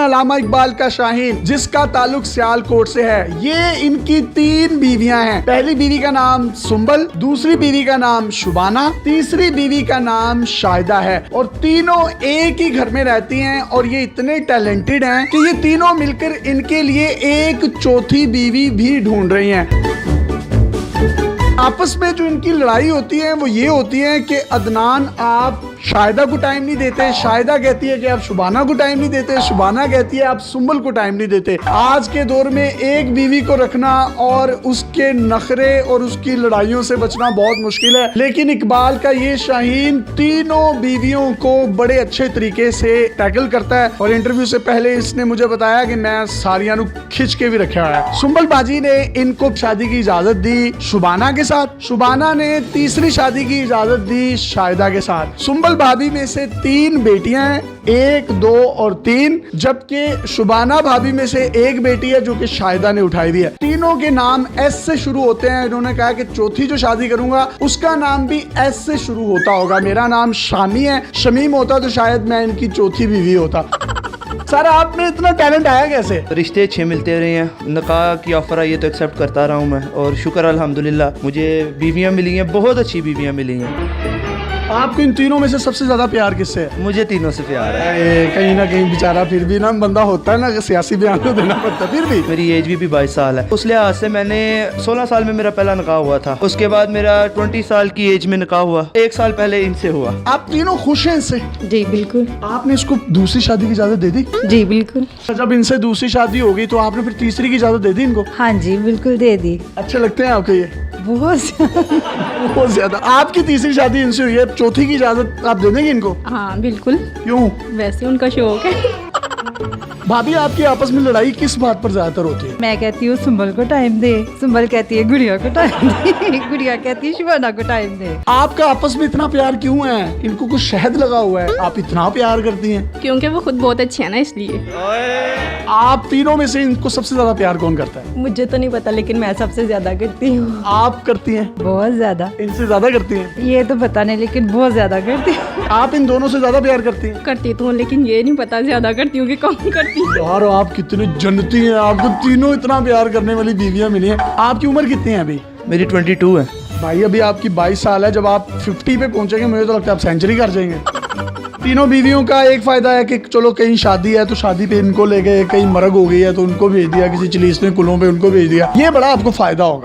अल्लामा इकबाल का शाहीन, जिसका ताल्लुक सियालकोट से है। ये इनकी 3 बीवियां हैं। पहली बीवी का नाम सुंबल, दूसरी बीवी का नाम शुबाना, तीसरी बीवी का नाम शाहिदा है। और तीनों एक ही घर में रहती हैं और ये इतने टैलेंटेड हैं कि ये तीनों मिलकर इनके लिए एक चौथी बीवी भी ढूंढ रही हैं। आपस में जो इनकी लड़ाई होती है वो ये होती है कि अदनान आप शाहिदा को टाइम नहीं देते, शाहिदा कहती है कि आप शुबाना को टाइम नहीं देते, शुबाना कहती है आप सुंबल को टाइम नहीं देते। आज के दौर में एक बीवी को रखना और उसके नखरे और उसकी लड़ाइयों से बचना बहुत मुश्किल है, लेकिन इकबाल का ये शाहीन तीनों बीवियों को बड़े अच्छे तरीके से टैकल करता है। और इंटरव्यू से पहले इसने मुझे बताया कि मैं सारियां नु खिंच के भी रखा है। सुंबल बाजी ने इनको शादी की इजाजत दी शुबाना के साथ, शुबाना ने तीसरी शादी की इजाजत दी शाहिदा के साथ। सुंबल भाभी में से 3 बेटियां हैं, 1, 2 और 3, जबकि शुबाना भाभी में से 1 बेटी है जो कि शाहिदा ने उठाई हुई है। तीनों के नाम एस से शुरू होते हैं। इन्होंने कहा कि चौथी जो शादी करूंगा उसका नाम भी एस से शुरू होता होगा। मेरा नाम शामी है, शमीम होता तो शायद मैं इनकी चौथी बीवी होता। सर आप में इतना टैलेंट आया कैसे? रिश्ते अच्छे मिलते रहे हैं, निकाह की ऑफर आई है तो एक्सेप्ट करता रहा हूँ मैं, और शुक्र अल्हम्दुलिल्लाह मुझे बीवियाँ मिली हैं, बहुत अच्छी बीवियाँ मिली हैं। आपको इन तीनों में से सबसे ज्यादा प्यार किससे है? मुझे तीनों से प्यार है। कहीं ना कहीं बेचारा फिर भी ना बंदा होता है ना कि सियासी बयान तो देना पड़ता है, फिर भी मेरी एज भी 22 साल है। उस लिहाज से मैंने 16 साल में मेरा पहला निकाह हुआ था, उसके बाद मेरा 20 साल की एज में निकाह हुआ, 1 साल पहले इनसे हुआ। आप तीनों खुश हैं इससे? जी बिल्कुल। आपने इसको दूसरी शादी की इजाजत दे दी? जी बिल्कुल। जब इनसे दूसरी शादी हो गई तो आपने फिर तीसरी की इजाजत दे दी इनको? हाँ जी बिल्कुल दे दी। अच्छे लगते हैं आपको ये? बहुत ज्यादा। आपकी तीसरी शादी इनसे हुई है, चौथी की इजाजत आप दे देंगे इनको? हाँ बिल्कुल। क्यों? वैसे उनका शौक है। भाभी आपकी आपस में लड़ाई किस बात पर ज्यादातर होती है? मैं कहती हूँ सुंबल को टाइम दे, सुंबल कहती है गुड़िया को टाइम दे, गुड़िया कहती है शुबाना को टाइम दे। आपका आपस में इतना प्यार क्यों है? इनको कुछ शहद लगा हुआ है, आप इतना प्यार करती हैं? क्योंकि वो खुद बहुत अच्छे हैं ना, इसलिए। आप तीनों में से इनको सबसे ज्यादा प्यार कौन करता है? मुझे तो नहीं पता, लेकिन मैं सबसे ज्यादा करती हूँ। आप करती हैं? बहुत ज्यादा। इनसे ज्यादा करती हैं? ये तो पता नहीं, लेकिन बहुत ज्यादा करती हूँ। आप इन दोनों से ज्यादा प्यार करती हैं? करती तो हूँ, लेकिन ये नहीं पता ज्यादा करती हूँ कि कम करती हूँ। यार आप कितने जन्नती हैं, आपको तीनों इतना प्यार करने वाली बीवियां मिली हैं। आपकी उम्र कितनी है अभी? मेरी 22 है। भाई अभी आपकी 22 साल है, जब आप 50 पे पहुंचेंगे मुझे तो लगता है आप सेंचुरी कर जाएंगे। तीनों बीवियों का एक फायदा है कि चलो कहीं शादी है तो शादी पे इनको ले गए, कहीं मरग हो गई है तो उनको भेज दिया, किसी चिलीस ने कुलों पे उनको भेज दिया। ये बड़ा आपको फायदा होगा।